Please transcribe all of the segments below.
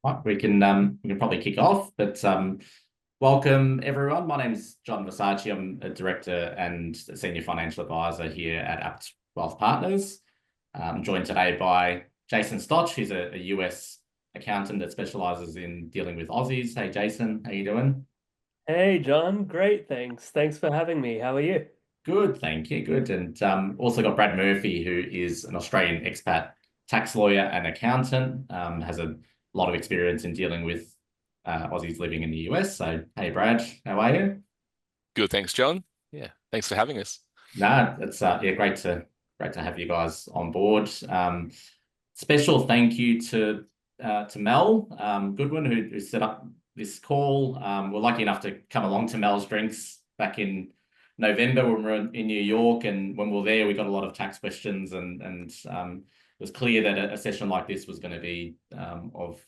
Right, we can probably kick off, but welcome everyone. My name is John Versace. I'm a director and a senior financial advisor here at Apt Wealth Partners. I'm joined today by Jason Stoch, who's a US accountant that specializes in dealing with Aussies. Hey, Jason, how you doing? Hey, John. Great, thanks. Thanks for having me. How are you? Good, thank you. Good, and also got Brad Murphy, who is an Australian expat tax lawyer and accountant. Has a lot of experience in dealing with Aussies living in the US. So, hey, Brad, how are you? Good, thanks, John. Yeah, thanks for having us. No, it's yeah, great to have you guys on board. Special thank you to Mel Goodwin who set up this call. We're lucky enough to come along to Mel's Drinks back in November when we were in New York, and when we were there, we got a lot of tax questions, and it was clear that a session like this was going to be of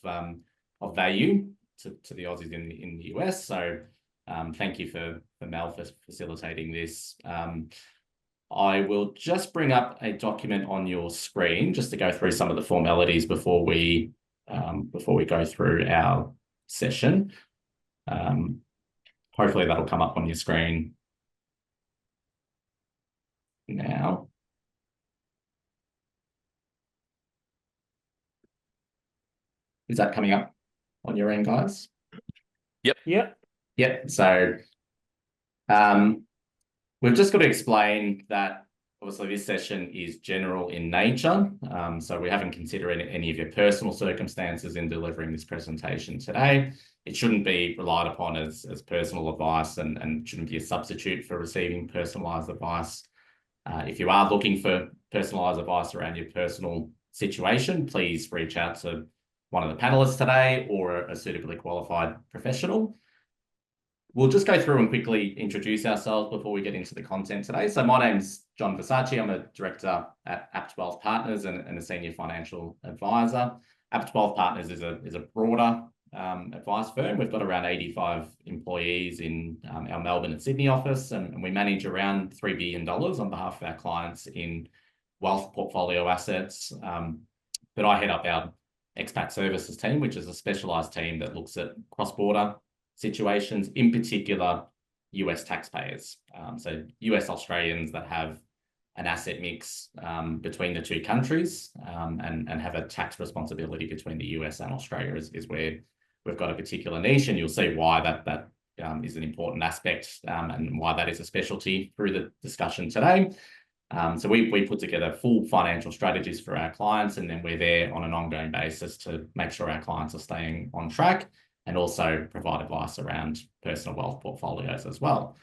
value to the Aussies in the US. So thank you for Mel for facilitating this. I will just bring up a document on your screen just to go through some of the formalities before we go through our session. Hopefully that'll come up on your screen now. Is that coming up on your end, guys? Yep. Yep. So we've just got to explain that obviously this session is general in nature. So we haven't considered any of your personal circumstances in delivering this presentation today. It shouldn't be relied upon as personal advice and shouldn't be a substitute for receiving personalised advice. If you are looking for personalised advice around your personal situation, please reach out to one of the panelists today or a suitably qualified professional. We'll just go through and quickly introduce ourselves before we get into the content today. So my name's John Versace. I'm a director at Apt Wealth Partners and a senior financial advisor. Apt Wealth Partners is a broader advice firm. We've got around 85 employees in our Melbourne and Sydney office, and we manage around $3 billion on behalf of our clients in wealth portfolio assets. But I head up our expat services team, which is a specialised team that looks at cross-border situations, in particular US taxpayers. So US Australians that have an asset mix between the two countries and have a tax responsibility between the US and Australia is where we've got a particular niche, and you'll see why that is an important aspect and why that is a specialty through the discussion today. So we put together full financial strategies for our clients, and then we're there on an ongoing basis to make sure our clients are staying on track and also provide advice around personal wealth portfolios as well.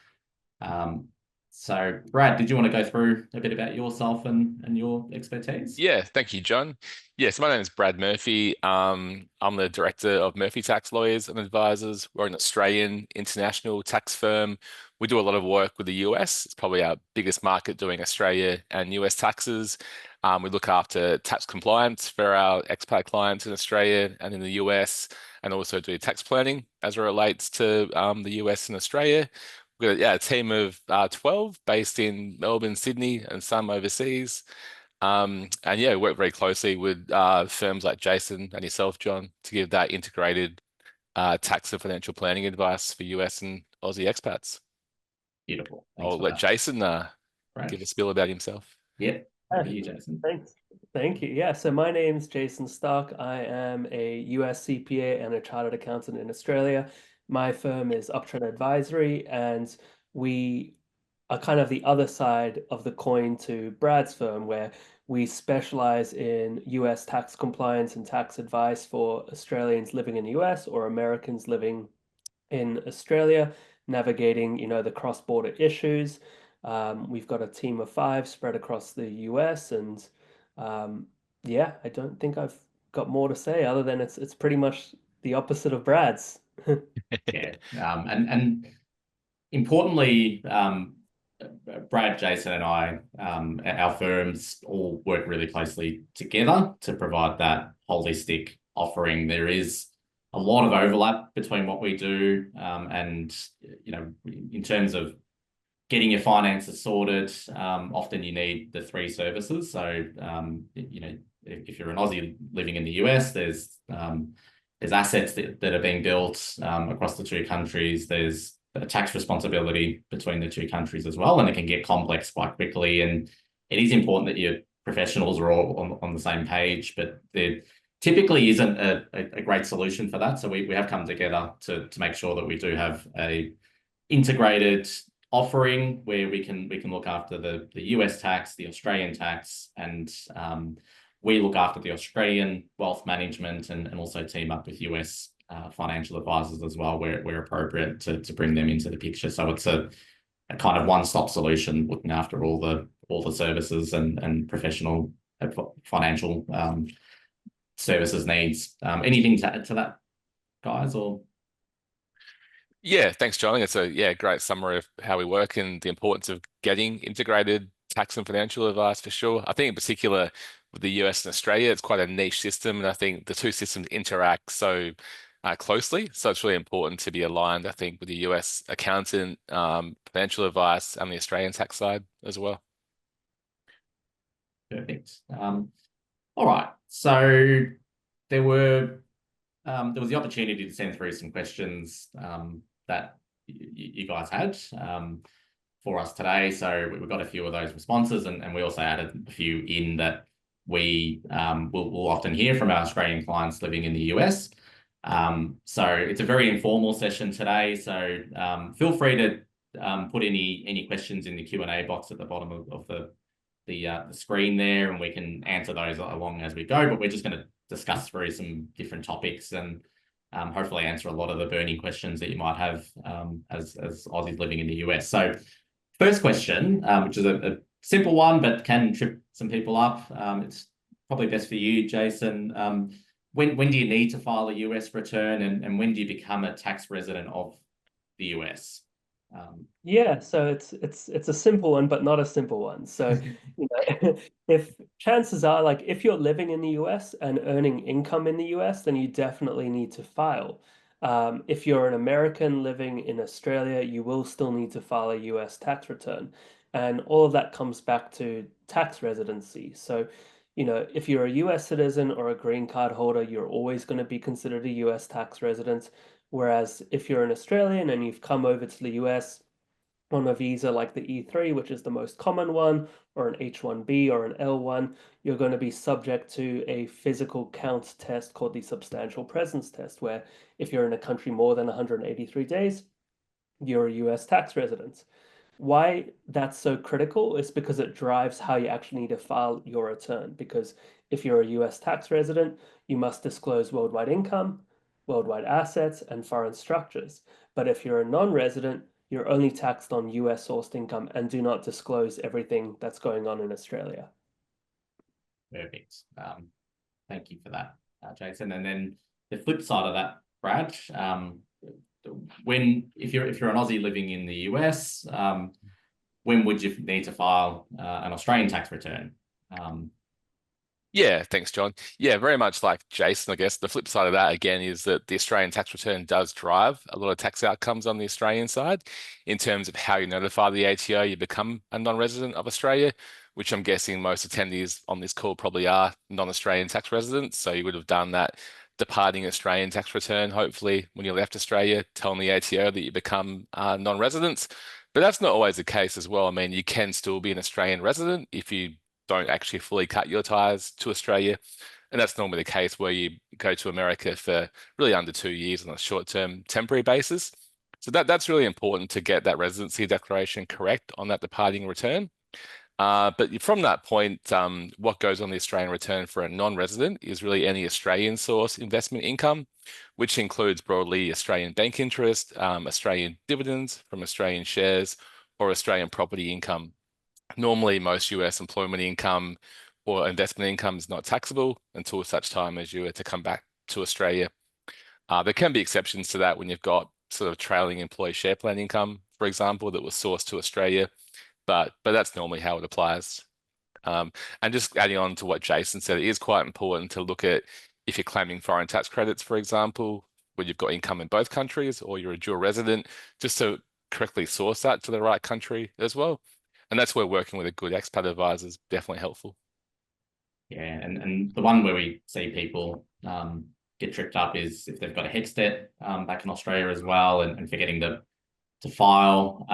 So Brad, did you want to go through a bit about yourself and your expertise? Yeah, thank you, John. Yes, my name is Brad Murphy. I'm the director of Murphy Tax Lawyers and Advisors. We're an Australian international tax firm. We do a lot of work with the US. It's probably our biggest market, doing Australia and US taxes. We look after tax compliance for our expat clients in Australia and in the US, and also do tax planning as it relates to the US and Australia. We've got a team of 12 based in Melbourne, Sydney, and some overseas. And yeah, work very closely with firms like Jason and yourself, John, to give that integrated tax and financial planning advice for US and Aussie expats. Beautiful. Thanks I'll for let that. Jason Right. give a spiel about himself. Yeah. Over to you, Jason. Thanks. Thank you. Yeah, so my name's Jason Stoch. I am a US CPA and a chartered accountant in Australia. My firm is Uptrend Advisory, and we are kind of the other side of the coin to Brad's firm, where we specialize in US tax compliance and tax advice for Australians living in the US or Americans living in Australia, navigating, the cross-border issues. We've got a team of 5 spread across the US, and yeah, I don't think I've got more to say other than it's pretty much the opposite of Brad's. Yeah. And importantly, Brad, Jason, and I, our firms all work really closely together to provide that holistic offering. There is a lot of overlap between what we do, and in terms of getting your finances sorted, often you need the 3 services. So if you're an Aussie living in the US, there's there's assets that are being built across the two countries. There's a tax responsibility between the two countries as well, and it can get complex quite quickly. And it is important that your professionals are all on the same page, but there typically isn't a great solution for that. So we have come together to make sure that we do have a integrated offering where we can look after the US tax, the Australian tax, and we look after the Australian wealth management and also team up with US financial advisors as well, where appropriate to bring them into the picture. So it's a kind of one-stop solution looking after all the services and professional financial services needs. Anything to add to that, guys, or? Yeah, thanks, John. I think it's a great summary of how we work and the importance of getting integrated tax and financial advice for sure. I think in particular with the US and Australia, it's quite a niche system, and I think the two systems interact so closely. So it's really important to be aligned, I think, with the US accountant, financial advice, and the Australian tax side as well. Perfect. All right. So there was the opportunity to send through some questions that you guys had for us today. So we've got a few of those responses, and we also added a few in that we will often hear from our Australian clients living in the US. So it's a very informal session today. So feel free to put any questions in the Q&A box at the bottom of the screen there, and we can answer those along as we go. But we're just going to discuss through some different topics and hopefully answer a lot of the burning questions that you might have as Aussies living in the US. So first question, which is a simple one, but can trip some people up. It's probably best for you, Jason. When do you need to file a US return, and when do you become a tax resident of the US? Yeah, so it's a simple one, but not a simple one. So, if chances are, like, if you're living in the US and earning income in the US, then you definitely need to file. If you're an American living in Australia, you will still need to file a US tax return. And all of that comes back to tax residency. So, if you're a US citizen or a green card holder, you're always going to be considered a US tax resident. Whereas if you're an Australian and you've come over to the US on a visa like the E3, which is the most common one, or an H1B or an L1, you're going to be subject to a physical count test called the substantial presence test, where if you're in a country more than 183 days, you're a US tax resident. Why that's so critical is because it drives how you actually need to file your return. Because if you're a US tax resident, you must disclose worldwide income, worldwide assets, and foreign structures. But if you're a non-resident, you're only taxed on US sourced income and do not disclose everything that's going on in Australia. Perfect. Thank you for that, Jason. And then the flip side of that, Brad, if you're an Aussie living in the US, when would you need to file an Australian tax return? Yeah, thanks, John. Yeah, very much like Jason, I guess the flip side of that again is that the Australian tax return does drive a lot of tax outcomes on the Australian side in terms of how you notify the ATO you become a non-resident of Australia, which I'm guessing most attendees on this call probably are non-Australian tax residents. So you would have done that departing Australian tax return, hopefully when you left Australia, telling the ATO that you become non-residents. But that's not always the case as well. I mean, you can still be an Australian resident if you don't actually fully cut your ties to Australia. And that's normally the case where you go to America for really under 2 years on a short-term temporary basis. So that's really important to get that residency declaration correct on that departing return. But from that point, what goes on the Australian return for a non-resident is really any Australian source investment income, which includes broadly Australian bank interest, Australian dividends from Australian shares, or Australian property income. Normally, most US employment income or investment income is not taxable until such time as you were to come back to Australia. There can be exceptions to that when you've got sort of trailing employee share plan income, for example, that was sourced to Australia, but that's normally how it applies. And just adding on to what Jason said, it is quite important to look at if you're claiming foreign tax credits, for example, when you've got income in both countries or you're a dual resident, just to correctly source that to the right country as well. And that's where working with a good expat advisor is definitely helpful. Yeah, and the one where we see people get tripped up is if they've got a HEX debt back in Australia as well, and forgetting to file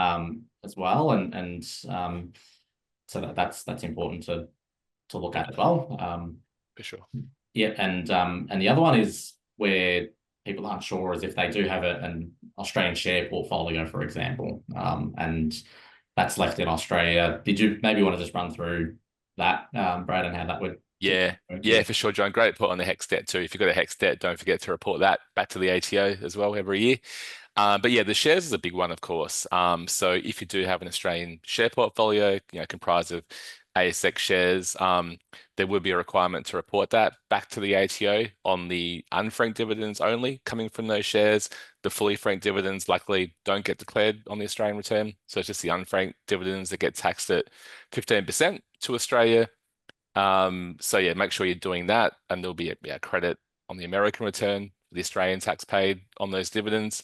as well, and so that's important to look at as well. For sure. Yeah, and the other one is where people aren't sure is if they do have an Australian share portfolio, for example, and that's left in Australia. Did you maybe want to just run through that, Brad, and how that would? Yeah, for sure, John. Great put on the HEX debt too. If you've got a HEX debt, don't forget to report that back to the ATO as well every year. But yeah, the shares is a big one, of course. So if you do have an Australian share portfolio, comprised of ASX shares, there would be a requirement to report that back to the ATO on the unfranked dividends only coming from those shares. The fully franked dividends likely don't get declared on the Australian return. So it's just the unfranked dividends that get taxed at 15% to Australia. So yeah, make sure you're doing that, and there'll be a credit on the American return, the Australian tax paid on those dividends.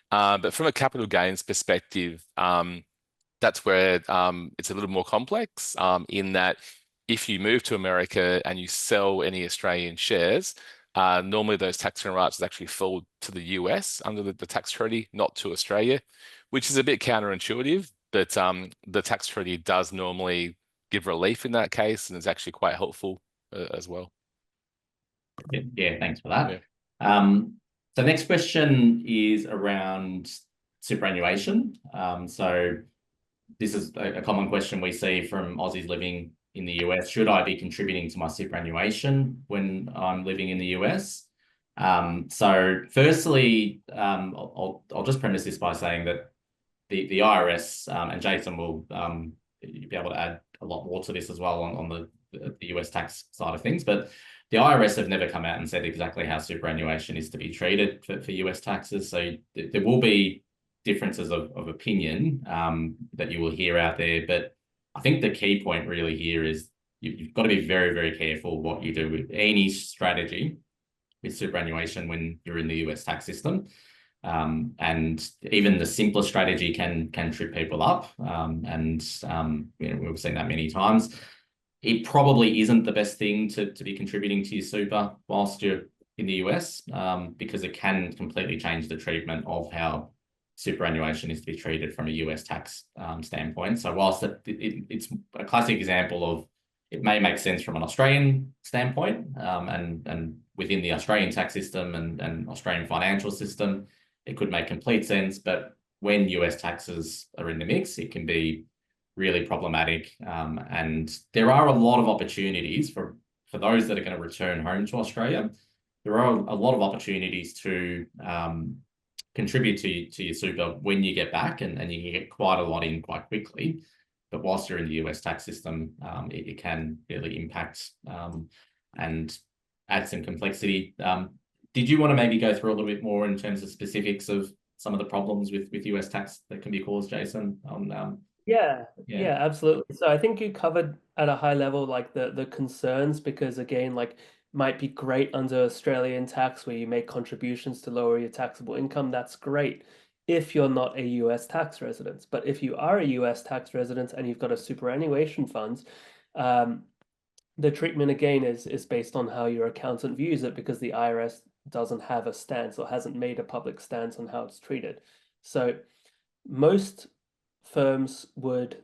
But from a capital gains perspective, that's where it's a little more complex in that if you move to America and you sell any Australian shares, normally those tax return rights actually fall to the US under the tax treaty, not to Australia, which is a bit counterintuitive, but the tax treaty does normally give relief in that case, and it's actually quite helpful as well. Yeah, thanks for that. So next question is around superannuation. So this is a common question we see from Aussies living in the US. Should I be contributing to my superannuation when I'm living in the US? So firstly, I'll just premise this by saying that the IRS, and Jason will be able to add a lot more to this as well on the US tax side of things, but the IRS have never come out and said exactly how superannuation is to be treated for US taxes. So there will be differences of opinion that you will hear out there. But I think the key point really here is you've got to be very, very careful what you do with any strategy with superannuation when you're in the US tax system. And even the simplest strategy can trip people up. And we've seen that many times. It probably isn't the best thing to be contributing to your super whilst you're in the US, because it can completely change the treatment of how superannuation is to be treated from a US tax standpoint. So whilst it's a classic example of it may make sense from an Australian standpoint, and within the Australian tax system and Australian financial system, it could make complete sense. But when US taxes are in the mix, it can be really problematic. And there are a lot of opportunities for those that are going to return home to Australia. There are a lot of opportunities to contribute to your super when you get back, and you can get quite a lot in quite quickly. But whilst you're in the US tax system, it can really impact and add some complexity. Did you want to maybe go through a little bit more in terms of specifics of some of the problems with US tax that can be caused, Jason? Yeah, absolutely. So I think you covered at a high level like the concerns, because again, like might be great under Australian tax where you make contributions to lower your taxable income. That's great if you're not a US tax resident. But if you are a US tax resident and you've got a superannuation fund, the treatment again is based on how your accountant views it, because the IRS doesn't have a stance or hasn't made a public stance on how it's treated. So most firms would,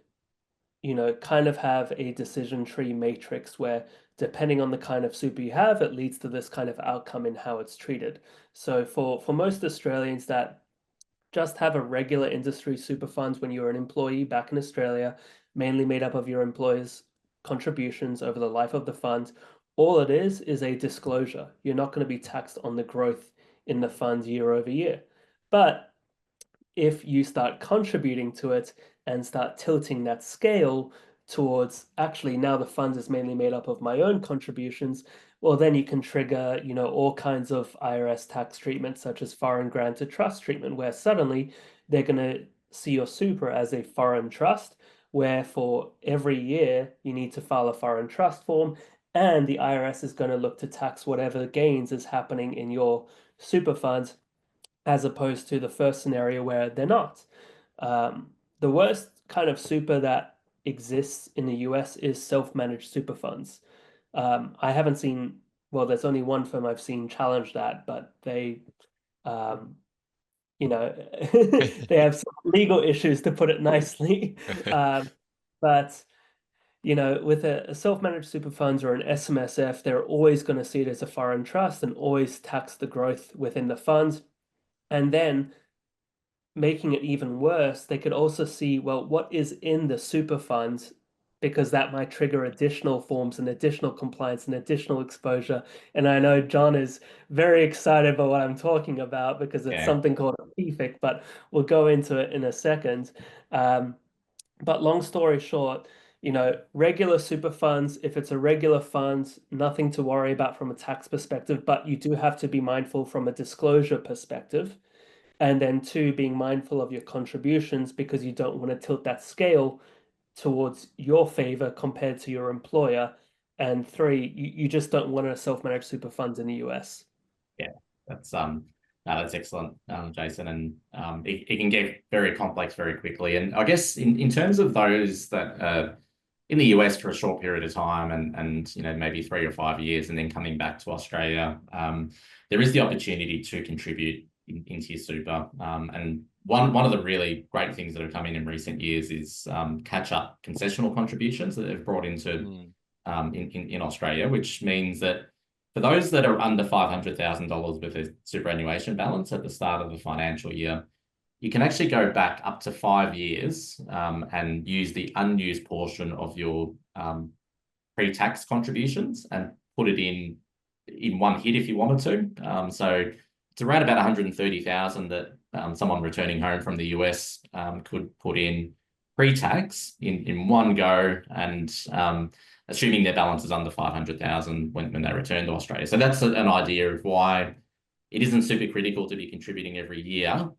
kind of have a decision tree matrix where depending on the kind of super you have, it leads to this kind of outcome in how it's treated. So for most Australians that just have a regular industry super funds when you're an employee back in Australia, mainly made up of your employer's contributions over the life of the fund, all it is a disclosure. You're not going to be taxed on the growth in the fund year over year. But if you start contributing to it and start tilting that scale towards actually now the fund is mainly made up of my own contributions, well, then you can trigger, all kinds of IRS tax treatment, such as foreign granted trust treatment, where suddenly they're going to see your super as a foreign trust, where for every year you need to file a foreign trust form, and the IRS is going to look to tax whatever gains is happening in your super funds, as opposed to the first scenario where they're not. The worst kind of super that exists in the US is self-managed super funds. I haven't seen well, there's only one firm I've seen challenge that, but they, you know, they have some legal issues, to put it nicely. But you know, with a self-managed super funds or an SMSF, they're always going to see it as a foreign trust and always tax the growth within the funds. And then making it even worse, they could also see, well, what is in the super funds, because that might trigger additional forms and additional compliance and additional exposure. And I know John is very excited about what I'm talking about because it's Yeah. something called a PFIC, but we'll go into it in a second. But long story short, you know, regular super funds, if it's a regular fund, nothing to worry about from a tax perspective, but you do have to be mindful from a disclosure perspective. And then two, being mindful of your contributions because you don't want to tilt that scale towards your favor compared to your employer. And three, you just don't want to self-manage super funds in the US. Yeah, that's no, that's excellent, Jason, and it can get very complex very quickly. And I guess in terms of those that in the US for a short period of time and you know, maybe 3 or 5 years and then coming back to Australia, there is the opportunity to contribute into your super. And one of the really great things that have come in recent years is catch-up concessional contributions that they've brought into in Australia, which means that for those that are under $500,000 with a superannuation balance at the start of the financial year, you can actually go back up to 5 years and use the unused portion of your pre-tax contributions and put it in one hit if you wanted to. So it's around about 130,000 that someone returning home from the US could put in pre-tax in one go, and assuming their balance is under 500,000 when they return to Australia. So that's an idea of why it isn't super critical to be contributing every year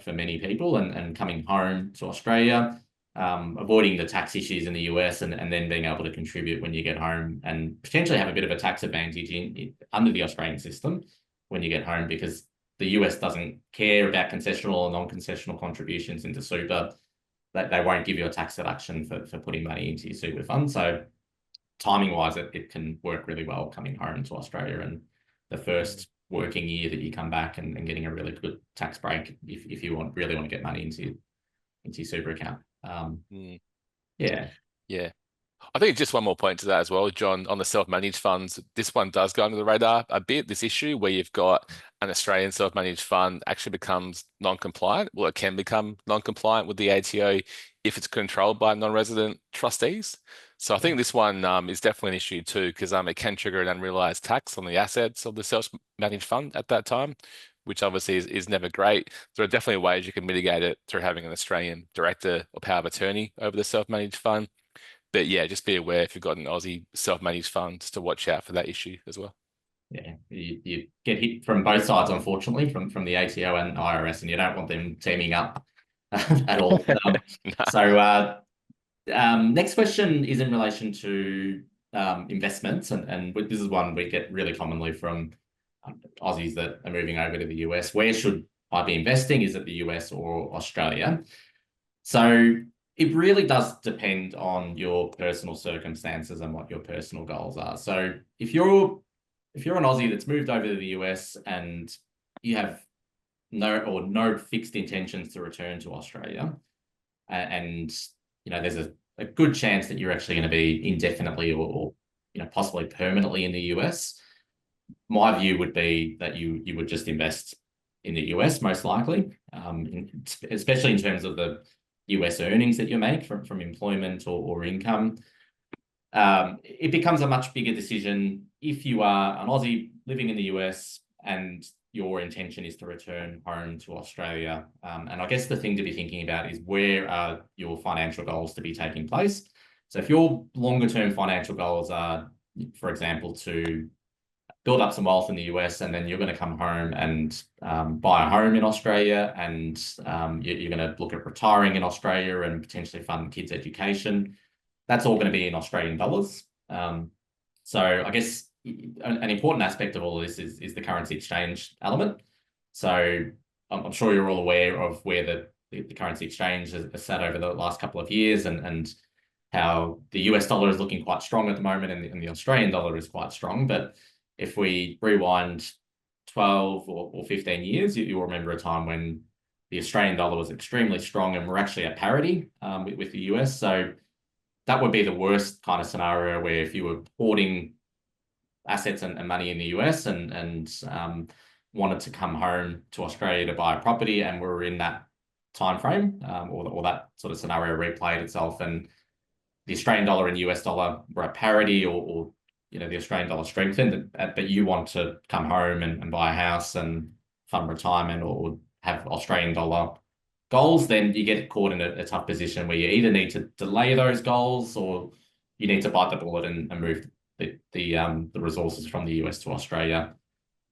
for many people, and coming home to Australia, avoiding the tax issues in the US, and then being able to contribute when you get home and potentially have a bit of a tax advantage under the Australian system when you get home, because the US doesn't care about concessional or non-concessional contributions into super. They won't give you a tax deduction for putting money into your super fund. So timing wise, it can work really well coming home to Australia, and the first working year that you come back and getting a really good tax break if you really want to get money into your super account. Yeah. I think just one more point to that as well, John, on the self-managed funds. This one does go under the radar a bit, this issue where you've got an Australian self-managed fund actually becomes non-compliant. Well, it can become non-compliant with the ATO if it's controlled by non-resident trustees. So I think this one is definitely an issue too, because it can trigger an unrealized tax on the assets of the self-managed fund at that time, which obviously is never great. There are definitely ways you can mitigate it through having an Australian director or power of attorney over the self-managed fund. But yeah, just be aware if you've got an Aussie self-managed fund to watch out for that issue as well. Yeah, you get hit from both sides, unfortunately, from the ATO and IRS, and you don't want them teaming up at all. So next question is in relation to investments, and this is one we get really commonly from Aussies that are moving over to the US. Where should I be investing? Is it the US or Australia? So it really does depend on your personal circumstances and what your personal goals are. So if you're an Aussie that's moved over to the US and you have no fixed intentions to return to Australia, and you know there's a good chance that you're actually going to be indefinitely or you know possibly permanently in the US, my view would be that you would just invest in the US most likely, especially in terms of the US earnings that you make from employment or income. It becomes a much bigger decision if you are an Aussie living in the US and your intention is to return home to Australia. And I guess the thing to be thinking about is where are your financial goals to be taking place? So if your longer term financial goals are, for example, to build up some wealth in the US, and then you're going to come home and buy a home in Australia, and you're going to look at retiring in Australia and potentially fund kids' education, that's all going to be in Australian dollars. So I guess an important aspect of all of this is the currency exchange element. So I'm sure you're all aware of where the currency exchange has sat over the last couple of years, and how the US dollar is looking quite strong at the moment, and the Australian dollar is quite strong. But if we rewind 12 or 15 years, you'll remember a time when the Australian dollar was extremely strong and we're actually at parity with the US. So that would be the worst kind of scenario, where if you were hoarding assets and money in the US and wanted to come home to Australia to buy a property, and we were in that time frame, or that sort of scenario replayed itself, and the Australian dollar and US dollar were at parity, or the Australian dollar strengthened, but you want to come home and buy a house and fund retirement, or have Australian dollar goals, then you get caught in a tough position where you either need to delay those goals, or you need to bite the bullet and move the resources from the US to Australia,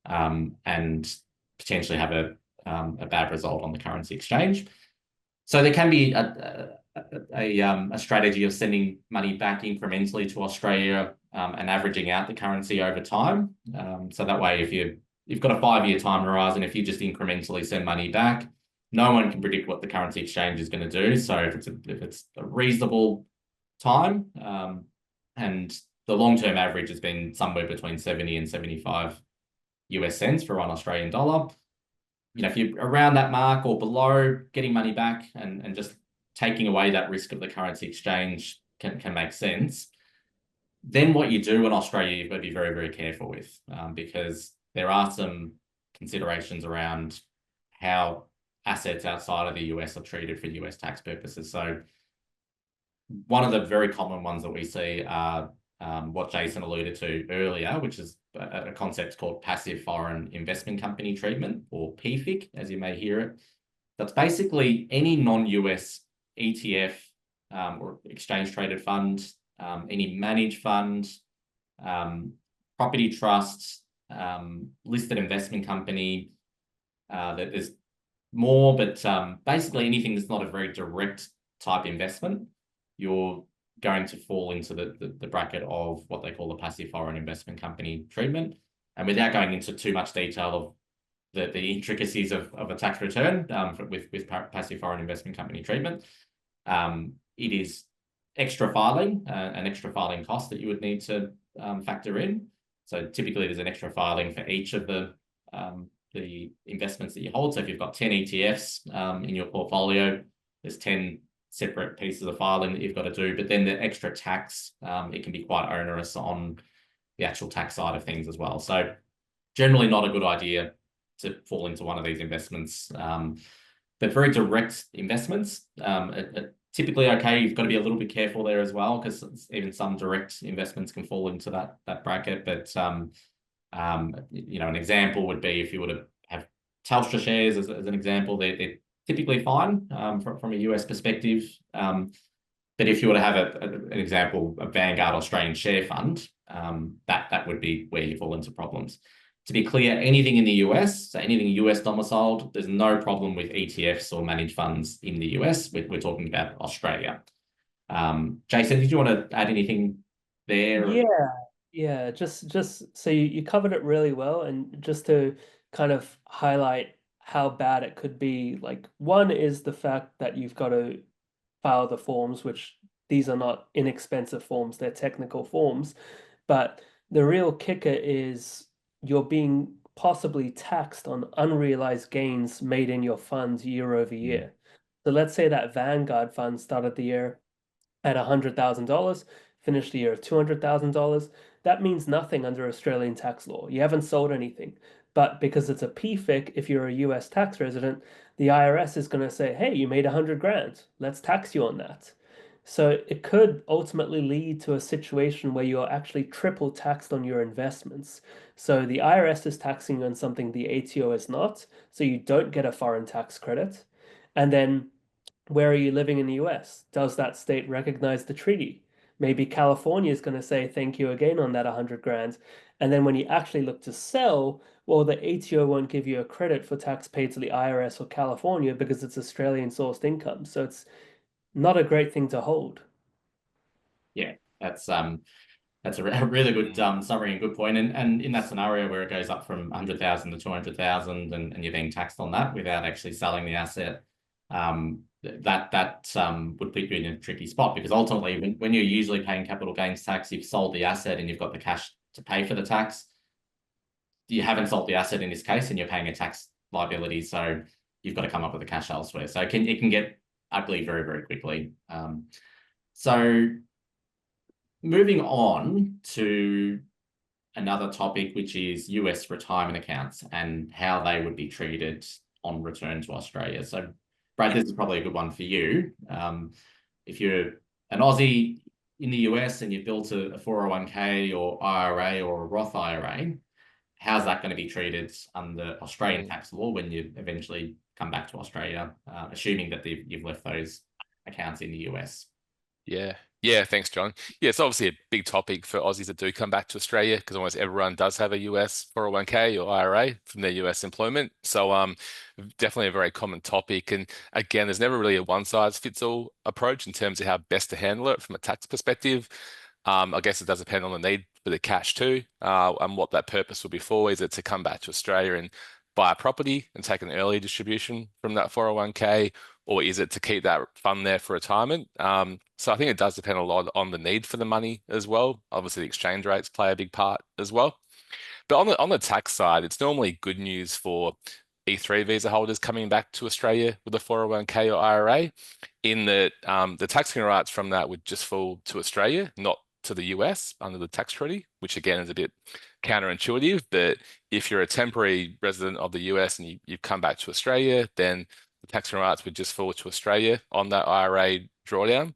and potentially have a bad result on the currency exchange. So there can be a strategy of sending money back incrementally to Australia, and averaging out the currency over time. So that way, if you've got a 5-year time horizon, if you just incrementally send money back, no one can predict what the currency exchange is going to do. So if it's a reasonable time, and the long-term average has been somewhere between 70 and 75 US cents for one Australian dollar. If you're around that mark or below, getting money back and just taking away that risk of the currency exchange can make sense. Then what you do in Australia, you've got to be very, very careful with, because there are some considerations around how assets outside of the US are treated for US tax purposes. So one of the very common ones that we see are what Jason alluded to earlier, which is a concept called passive foreign investment company treatment, or PFIC, as you may hear it. That's basically any non-US ETF or exchange traded fund, any managed fund, property trust, listed investment company. That there's more, but basically anything that's not a very direct type investment, you're going to fall into the bracket of what they call the passive foreign investment company treatment. And without going into too much detail of the intricacies of a tax return with passive foreign investment company treatment, it is extra filing, an extra filing cost that you would need to factor in. So typically there's an extra filing for each of the investments that you hold. So if you've got 10 ETFs in your portfolio, there's 10 separate pieces of filing that you've got to do. But then the extra tax, it can be quite onerous on the actual tax side of things as well. So generally not a good idea to fall into one of these investments. But very direct investments, typically okay. You've got to be a little bit careful there as well, because even some direct investments can fall into that bracket. But an example would be if you were to have Telstra shares as an example, they're typically fine from a US perspective. But if you were to have an example, a Vanguard Australian share fund, that would be where you fall into problems. To be clear, anything in the US, so anything US domiciled, there's no problem with ETFs or managed funds in the US. We're talking about Australia. Jason, did you want to add anything there? Yeah. Just so you covered it really well, and just to kind of highlight how bad it could be. Like, one is the fact that you've got to file the forms, which these are not inexpensive forms, they're technical forms. But the real kicker is you're being possibly taxed on unrealized gains made in your funds year over year. So let's say that Vanguard fund started the year at $100,000, finished the year at $200,000. That means nothing under Australian tax law. You haven't sold anything. But because it's a PFIC, if you're a US tax resident, the IRS is going to say, hey, you made 100 grand. Let's tax you on that. So it could ultimately lead to a situation where you're actually triple taxed on your investments. So the IRS is taxing you on something the ATO is not, so you don't get a foreign tax credit. And then where are you living in the US? Does that state recognize the treaty? Maybe California is going to say thank you again on that 100 grand. And then when you actually look to sell, well, the ATO won't give you a credit for tax paid to the IRS or California because it's Australian sourced income. So it's not a great thing to hold. Yeah, that's a really good summary and good point. And in that scenario where it goes up from 100,000 to 200,000 and you're being taxed on that without actually selling the asset, that would put you in a tricky spot, because ultimately when you're usually paying capital gains tax, you've sold the asset and you've got the cash to pay for the tax. you haven't sold the asset in this case, and you're paying a tax liability, so you've got to come up with the cash elsewhere. So it can get ugly very, very quickly. So moving on to another topic, which is US retirement accounts and how they would be treated on return to Australia. So, Brad, this is probably a good one for you. If you're an Aussie in the US and you've built a 401k or IRA or a Roth IRA, how's that going to be treated under Australian tax law when you eventually come back to Australia, assuming that you've left those accounts in the US? Yeah. Yeah, thanks, John. Yeah, it's obviously a big topic for Aussies that do come back to Australia because almost everyone does have a US 401k or IRA from their US employment. So definitely a very common topic. And again, there's never really a one size fits all approach in terms of how best to handle it from a tax perspective. I guess it does depend on the need for the cash too, and what that purpose will be for. Is it to come back to Australia and buy a property and take an early distribution from that 401k? Or is it to keep that fund there for retirement? So I think it does depend a lot on the need for the money as well. Obviously, the exchange rates play a big part as well. But on the tax side, it's normally good news for E3 visa holders coming back to Australia with a 401k or IRA, in that the taxing rights from that would just fall to Australia, not to the US under the tax treaty, which again is a bit counterintuitive. But if you're a temporary resident of the US and you've come back to Australia, then the taxing rights would just fall to Australia on that IRA drawdown.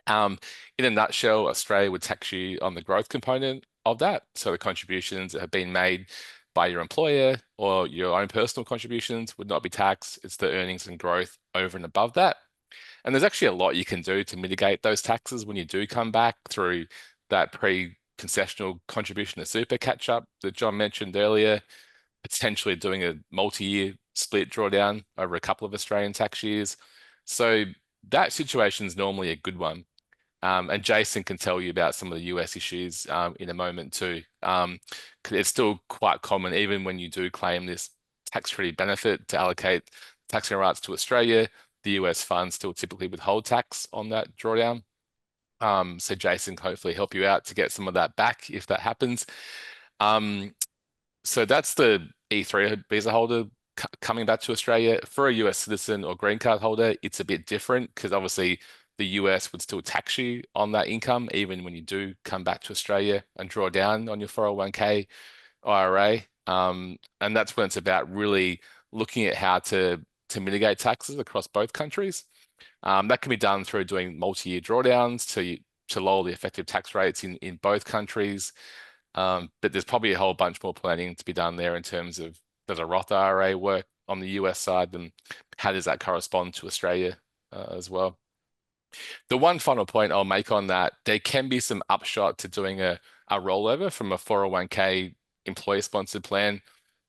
In a nutshell, Australia would tax you on the growth component of that. So the contributions that have been made by your employer or your own personal contributions would not be taxed. It's the earnings and growth over and above that. And there's actually a lot you can do to mitigate those taxes when you do come back through that pre-concessional contribution to super catch-up that John mentioned earlier, potentially doing a multi-year split drawdown over a couple of Australian tax years. So that situation is normally a good one. And Jason can tell you about some of the US issues in a moment too. It's still quite common, even when you do claim this tax treaty benefit, to allocate taxing rights to Australia, the US funds still typically withhold tax on that drawdown. So Jason can hopefully help you out to get some of that back if that happens. So that's the E3 visa holder coming back to Australia. For a US citizen or green card holder, it's a bit different because obviously the US would still tax you on that income, even when you do come back to Australia and draw down on your 401k IRA. And that's when it's about really looking at how to mitigate taxes across both countries. That can be done through doing multi-year drawdowns to lower the effective tax rates in both countries. But there's probably a whole bunch more planning to be done there in terms of, does a Roth IRA work on the US side, and how does that correspond to Australia as well? The one final point I'll make on that, there can be some upshot to doing a rollover from a 401k employer-sponsored plan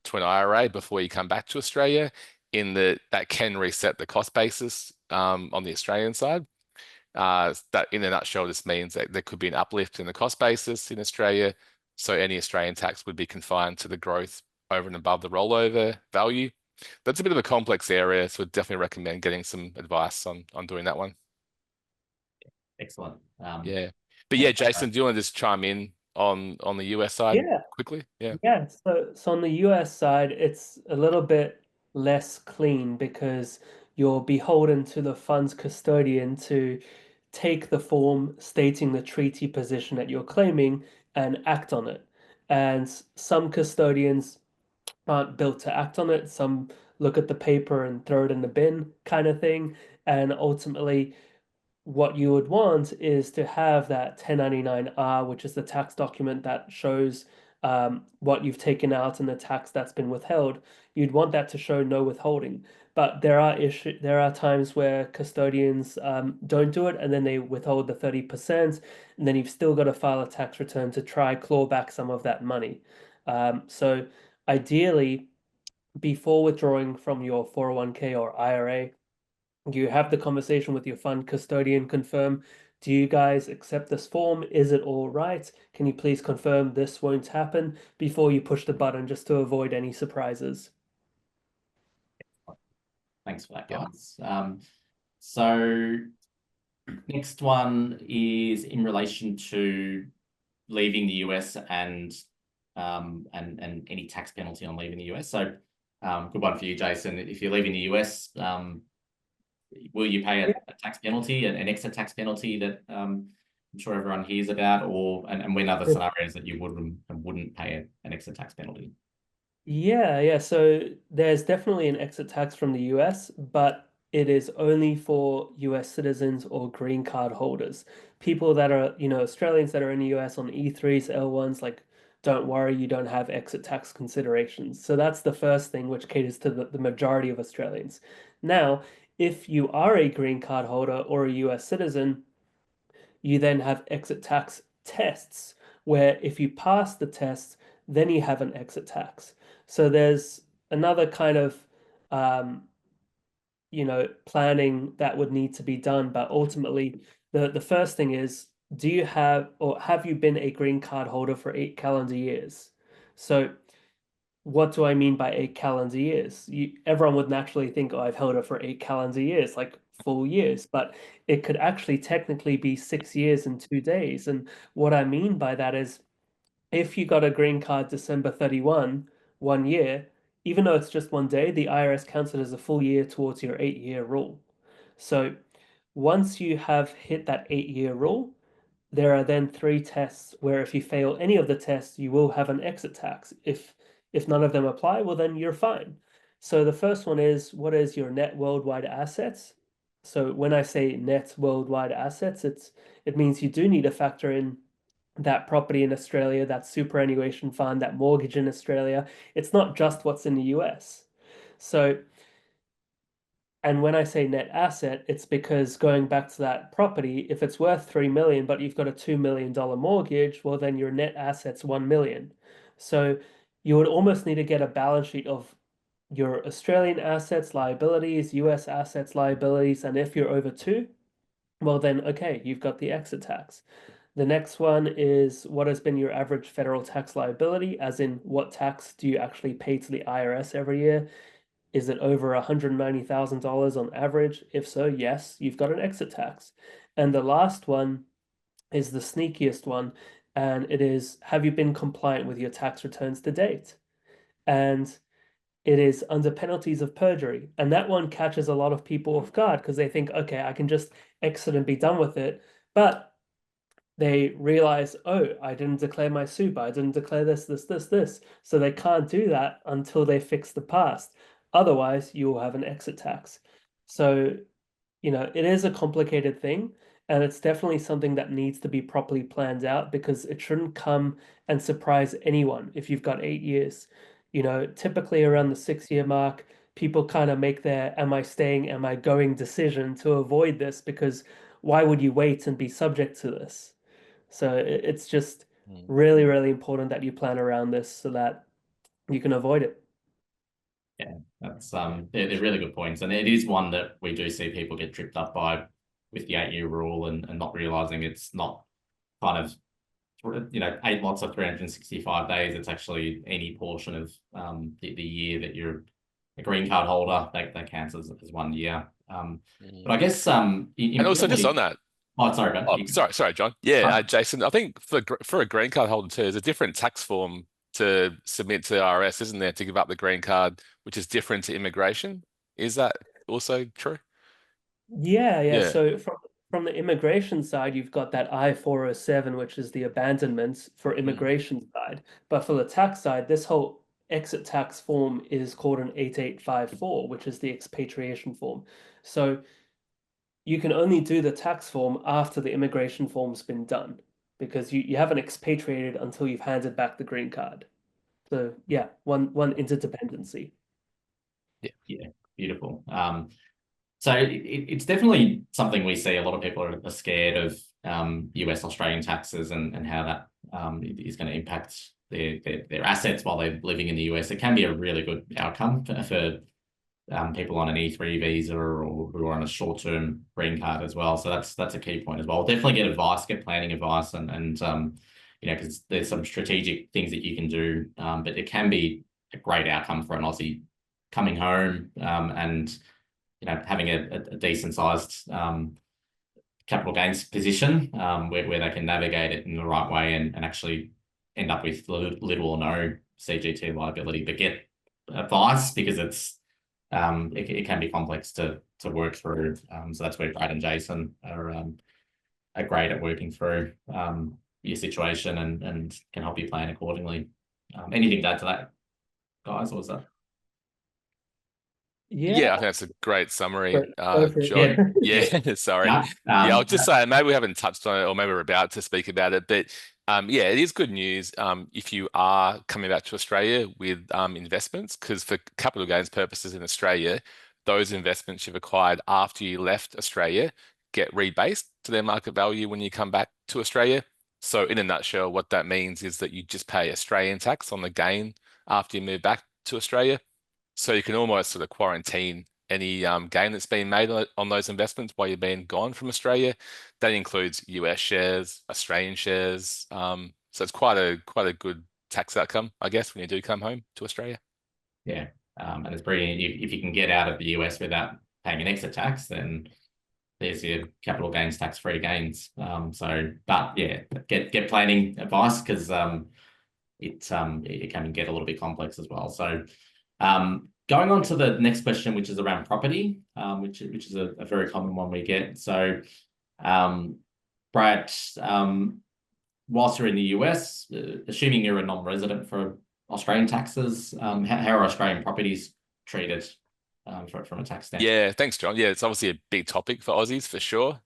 to an IRA before you come back to Australia, in that can reset the cost basis on the Australian side. That in a nutshell, this means that there could be an uplift in the cost basis in Australia. So any Australian tax would be confined to the growth over and above the rollover value. That's a bit of a complex area, so I'd definitely recommend getting some advice on doing that one. Excellent. Yeah. But yeah, Jason, do you want to just chime in on the US side quickly? Yeah. Yeah. So on the US side, it's a little bit less clean because you're beholden to the fund's custodian to take the form stating the treaty position that you're claiming and act on it. And some custodians aren't built to act on it. Some look at the paper and throw it in the bin kind of thing. And ultimately, what you would want is to have that 1099-R, which is the tax document that shows what you've taken out and the tax that's been withheld. You'd want that to show no withholding. But there are times where custodians don't do it, and then they withhold the 30%, and then you've still got to file a tax return to try claw back some of that money. So ideally, before withdrawing from your 401k or IRA, you have the conversation with your fund custodian, confirm, do you guys accept this form? Is it all right? Can you please confirm this won't happen before you push the button, just to avoid any surprises? Thanks for that, guys. So next one is in relation to leaving the US and and any tax penalty on leaving the US. So good one for you, Jason. If you're leaving the US, will you pay a tax penalty, an extra tax penalty that I'm sure everyone hears about, and when are the scenarios that you would and wouldn't pay an extra tax penalty? Yeah. So there's definitely an exit tax from the US, but it is only for US citizens or green card holders. People that are, Australians that are in the US on E3s, L1s, like, don't worry, you don't have exit tax considerations. So that's the first thing, which caters to the majority of Australians. Now, if you are a green card holder or a US citizen, you then have exit tax tests, where if you pass the test, then you have an exit tax. So there's another kind of planning that would need to be done. But ultimately, the first thing is, do you have or have you been a green card holder for 8 calendar years? So what do I mean by 8 calendar years? Everyone would naturally think, oh, I've held it for 8 calendar years, like full years, but it could actually technically be 6 years and 2 days. And what I mean by that is, if you got a green card December 31, 1 year, even though it's just one day, the IRS counts it as a full year towards your 8 year rule. So once you have hit that 8 year rule, there are then 3 tests where if you fail any of the tests, you will have an exit tax. If none of them apply, well, then you're fine. So the first one is, what is your net worldwide assets? So when I say net worldwide assets, it means you do need to factor in that property in Australia, that superannuation fund, that mortgage in Australia. It's not just what's in the US. So, and when I say net asset, it's because going back to that property, if it's worth 3 million, but you've got a $2 million mortgage, well, then your net asset's 1 million. So you would almost need to get a balance sheet of your Australian assets, liabilities, US assets, liabilities, and if you're over two, well, then, okay, you've got the exit tax. The next one is, what has been your average federal tax liability, as in what tax do you actually pay to the IRS every year? Is it over $190,000 on average? If so, yes, you've got an exit tax. And the last one is the sneakiest one, and it is, have you been compliant with your tax returns to date? And it is under penalties of perjury. And that one catches a lot of people off guard because they think, okay, I can just exit and be done with it. But they realize, oh, I didn't declare my super, I didn't declare this. So they can't do that until they fix the past. Otherwise, you will have an exit tax. So, it is a complicated thing, and it's definitely something that needs to be properly planned out because it shouldn't come and surprise anyone if you've got 8 years. Typically around the 6 year mark, people kind of make their am I staying, am I going decision to avoid this, because why would you wait and be subject to this? So it's just really, really important that you plan around this so that you can avoid it. Yeah, that's they're really good points, and it is one that we do see people get tripped up by with the 8 year rule and not realizing it's not kind of 8 lots of 365 days. It's actually any portion of the year that you're a green card holder that counts as 1 year. But I guess and also just on that. Oh, sorry, Oh, sorry, John. Yeah, Jason. I think for a green card holder too, there's a different tax form to submit to the IRS, isn't there, to give up the green card, which is different to immigration. Is that also true? Yeah. Yeah. So from the immigration side, you've got that I-407, which is the abandonment for immigration side. But for the tax side, this whole exit tax form is called an 8854, which is the expatriation form. So you can only do the tax form after the immigration form's been done, because you haven't expatriated until you've handed back the green card. So yeah, one interdependency. Yeah, beautiful. So it's definitely something we see. A lot of people are scared of US Australian taxes and how that is going to impact their assets while they're living in the US. It can be a really good outcome for people on an E3 visa or who are on a short-term green card as well. So that's a key point as well. Definitely get advice, get planning advice, and because there's some strategic things that you can do, but it can be a great outcome for an Aussie coming home and having a decent sized capital gains position where they can navigate it in the right way and actually end up with little or no CGT liability, but get advice because it can be complex to work through. So that's where Brad and Jason are great at working through your situation and can help you plan accordingly. Anything to add to that, guys, or was that? Yeah, I think that's a great summary, Perfect. John. Yeah, sorry. Yeah, Yeah, I'll just say maybe we haven't touched on it, or maybe we're about to speak about it, but yeah, it is good news if you are coming back to Australia with investments, because for capital gains purposes in Australia, those investments you've acquired after you left Australia get rebased to their market value when you come back to Australia. So in a nutshell, what that means is that you just pay Australian tax on the gain after you move back to Australia. So you can almost sort of quarantine any gain that's been made on those investments while you've been gone from Australia. That includes US shares, Australian shares. So it's quite a good tax outcome, I guess, when you do come home to Australia. Yeah, and it's brilliant if you can get out of the US without paying an exit tax, then there's your capital gains tax-free gains. But yeah, get planning advice because it can get a little bit complex as well. So going on to the next question, which is around property, which is a very common one we get. So Brad, whilst you're in the US, assuming you're a non-resident for Australian taxes, how are Australian properties treated from a tax standpoint? Yeah, thanks, John. Yeah, it's obviously a big topic for Aussies for sure,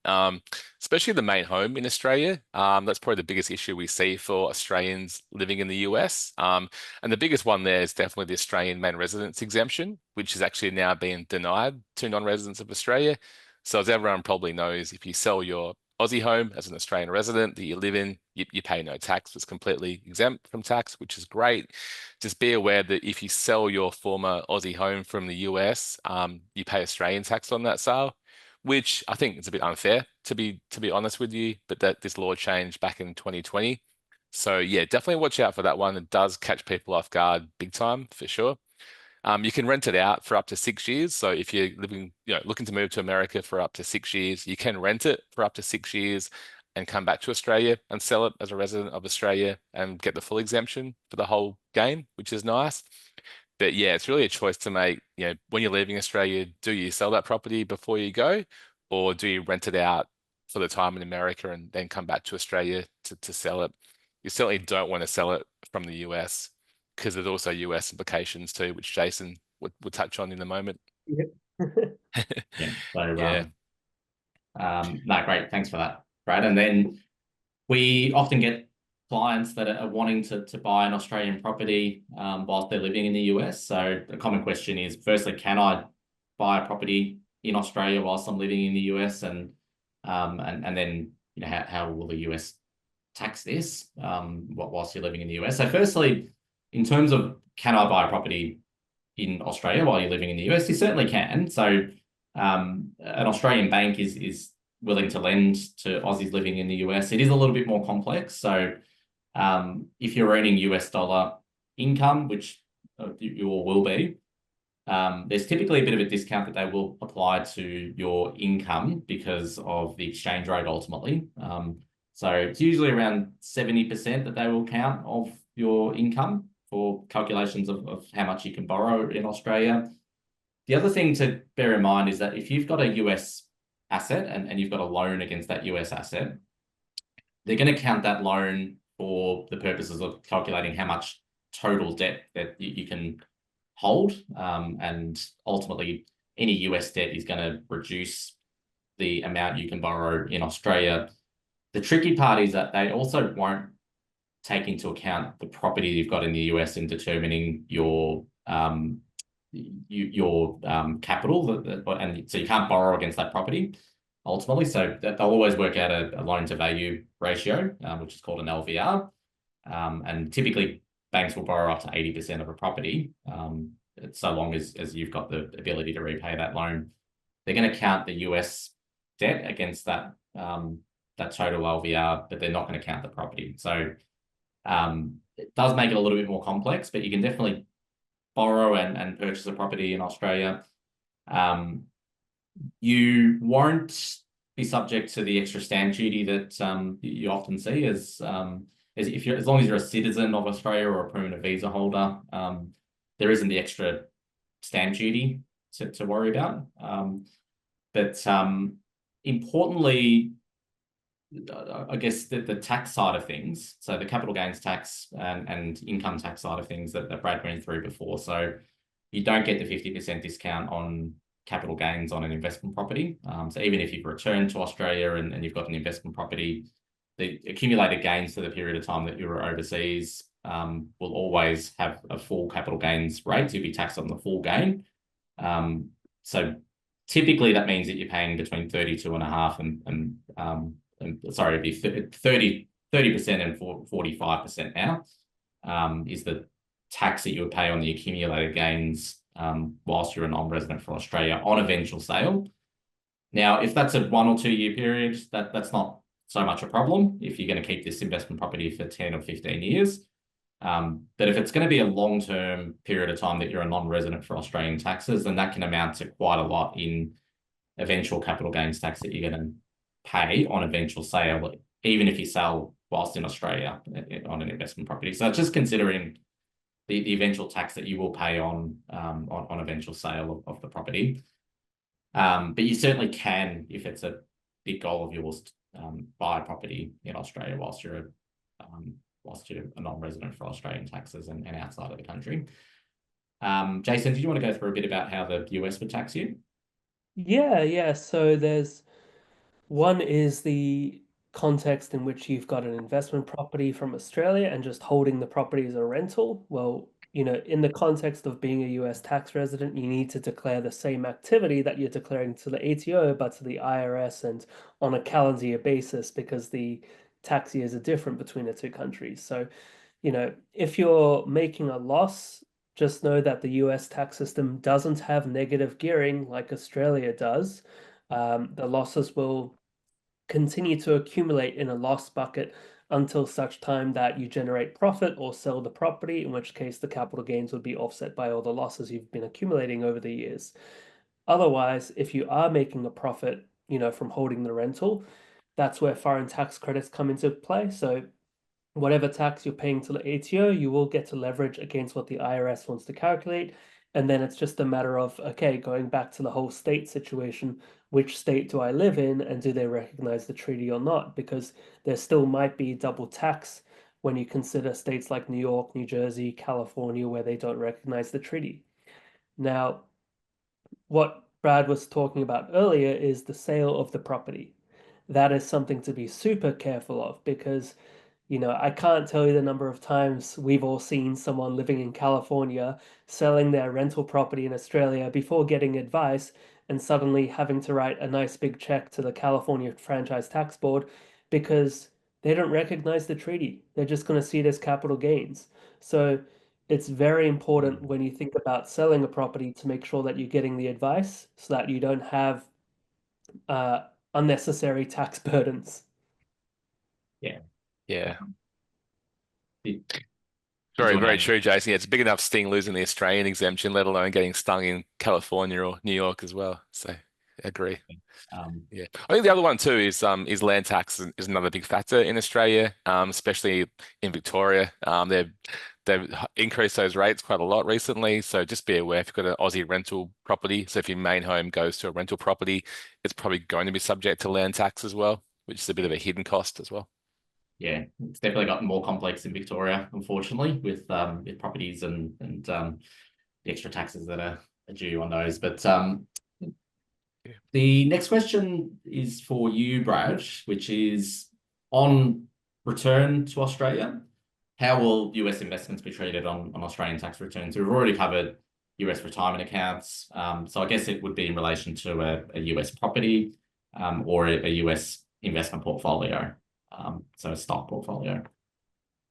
especially the main home in Australia. That's probably the biggest issue we see for Australians living in the US. And the biggest one there is definitely the Australian main residence exemption, which is actually now being denied to non-residents of Australia. So as everyone probably knows, if you sell your Aussie home as an Australian resident that you live in, you pay no tax. It's completely exempt from tax, which is great. Just be aware that if you sell your former Aussie home from the US, you pay Australian tax on that sale, which I think is a bit unfair, to be honest with you, but that this law changed back in 2020. So yeah, definitely watch out for that one. It does catch people off guard big time for sure. You can rent it out for up to 6 years. So if you're looking to move to America for up to 6 years, you can rent it for up to 6 years and come back to Australia and sell it as a resident of Australia and get the full exemption for the whole game, which is nice. But yeah, it's really a choice to make. When you're leaving Australia, do you sell that property before you go, or do you rent it out for the time in America and then come back to Australia to sell it? You certainly don't want to sell it from the US, because there's also US implications too, which Jason would touch on in a moment. Yep. Yeah. So Yeah. no, great. Thanks for that, Brad. And then we often get clients that are wanting to buy an Australian property whilst they're living in the US. So the common question is, firstly, can I buy a property in Australia whilst I'm living in the US? And then how will the US tax this whilst you're living in the US? So firstly, in terms of can I buy a property in Australia while you're living in the US, you certainly can. So an Australian bank is willing to lend to Aussies living in the US. It is a little bit more complex. So if you're earning US dollar income, which you all will be, there's typically a bit of a discount that they will apply to your income because of the exchange rate ultimately. So it's usually around 70% that they will count of your income for calculations of how much you can borrow in Australia. The other thing to bear in mind is that if you've got a US asset and you've got a loan against that US asset, they're going to count that loan for the purposes of calculating how much total debt that you can hold. And ultimately, any US debt is going to reduce the amount you can borrow in Australia. The tricky part is that they also won't take into account the property you've got in the US in determining your capital, and so you can't borrow against that property ultimately. So they'll always work out a loan to value ratio, which is called an LVR. And typically banks will borrow up to 80% of a property, so long as you've got the ability to repay that loan. They're going to count the US debt against that total LVR, but they're not going to count the property. So it does make it a little bit more complex, but you can definitely borrow and purchase a property in Australia. You won't be subject to the extra stamp duty that you often see as as long as you're a citizen of Australia or a permanent visa holder, there isn't the extra stamp duty to worry about. But importantly, I guess the tax side of things, so the capital gains tax and income tax side of things that Brad went through before. So you don't get the 50% discount on capital gains on an investment property. So even if you've returned to Australia and you've got an investment property, the accumulated gains for the period of time that you were overseas will always have a full capital gains rate. So you'll be taxed on the full gain. So typically that means that you're paying between 32.5% and sorry, it'd be 30% and 45% now is the tax that you would pay on the accumulated gains whilst you're a non-resident for Australia on eventual sale. Now, if that's a 1 or 2 year period, that's not so much a problem if you're going to keep this investment property for 10 or 15 years. But if it's going to be a long-term period of time that you're a non-resident for Australian taxes, then that can amount to quite a lot in eventual capital gains tax that you're going to pay on eventual sale, even if you sell whilst in Australia on an investment property. So just considering the eventual tax that you will pay on eventual sale of the property. But you certainly can, if it's a big goal of yours, buy a property in Australia whilst you're a non-resident for Australian taxes and outside of the country. Jason, did you want to go through a bit about how the US would tax you? Yeah. So one is the context in which you've got an investment property from Australia and just holding the property as a rental. Well, in the context of being a US tax resident, you need to declare the same activity that you're declaring to the ATO, but to the IRS and on a calendar year basis because the tax years are different between the two countries. So, if you're making a loss, just know that the US tax system doesn't have negative gearing like Australia does. The losses will continue to accumulate in a loss bucket until such time that you generate profit or sell the property, in which case the capital gains would be offset by all the losses you've been accumulating over the years. Otherwise, if you are making a profit, from holding the rental, that's where foreign tax credits come into play. So whatever tax you're paying to the ATO, you will get to leverage against what the IRS wants to calculate. And then it's just a matter of, okay, going back to the whole state situation, which state do I live in and do they recognize the treaty or not? Because there still might be double tax when you consider states like New York, New Jersey, California, where they don't recognize the treaty. Now, what Brad was talking about earlier is the sale of the property. That is something to be super careful of because I can't tell you the number of times we've all seen someone living in California selling their rental property in Australia before getting advice and suddenly having to write a nice big check to the California Franchise Tax Board because they don't recognize the treaty. They're just going to see it as capital gains. So it's very important when you think about selling a property to make sure that you're getting the advice so that you don't have unnecessary tax burdens. Yeah. Yeah. Did Very, you want to very add? true, Jason. Yeah, it's a big enough sting losing the Australian exemption, let alone getting stung in California or New York as well. So I agree. Yeah, I think the other one too is land tax is another big factor in Australia, especially in Victoria. They've increased those rates quite a lot recently. So just be aware if you've got an Aussie rental property. So if your main home goes to a rental property, it's probably going to be subject to land tax as well, which is a bit of a hidden cost as well. Yeah, it's definitely gotten more complex in Victoria, unfortunately, with properties and the extra taxes that are due on those. But the next question is for you, Brad, which is on return to Australia. How will US investments be treated on Australian tax returns? We've already covered US retirement accounts. So I guess it would be in relation to a US property or a US investment portfolio. So a stock portfolio.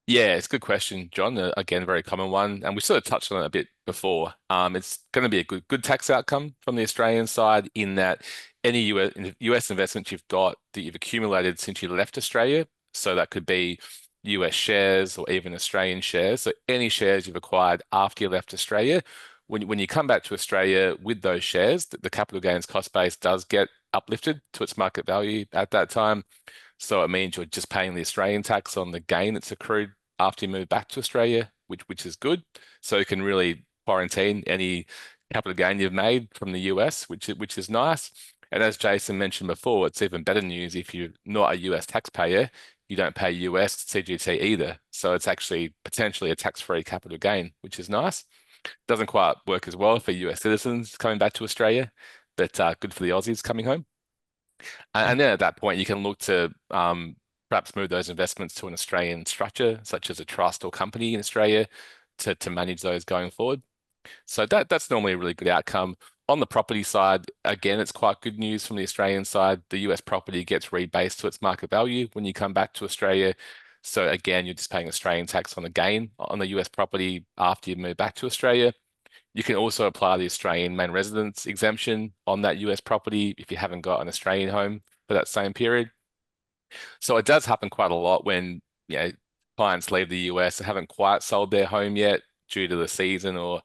Yeah, it's a good question, John. Again, very common one, and we sort of touched on it a bit before. It's going to be a good tax outcome from the Australian side in that any US investments you've got that you've accumulated since you left Australia, so that could be US shares or even Australian shares. So any shares you've acquired after you left Australia, when you come back to Australia with those shares, the capital gains cost base does get uplifted to its market value at that time. So it means you're just paying the Australian tax on the gain that's accrued after you move back to Australia, which is good. So you can really quarantine any capital gain you've made from the US, which is nice. And as Jason mentioned before, it's even better news if you're not a US taxpayer, you don't pay US CGT either. So it's actually potentially a tax-free capital gain, which is nice. Doesn't quite work as well for US citizens coming back to Australia, but good for the Aussies coming home. And then at that point, you can look to perhaps move those investments to an Australian structure, such as a trust or company in Australia, to manage those going forward. So that's normally a really good outcome. On the property side, again, it's quite good news from the Australian side. The US property gets rebased to its market value when you come back to Australia. So again, you're just paying Australian tax on the gain on the US property after you move back to Australia. You can also apply the Australian main residence exemption on that US property if you haven't got an Australian home for that same period. So it does happen quite a lot when, you know, clients leave the US and haven't quite sold their home yet due to the season or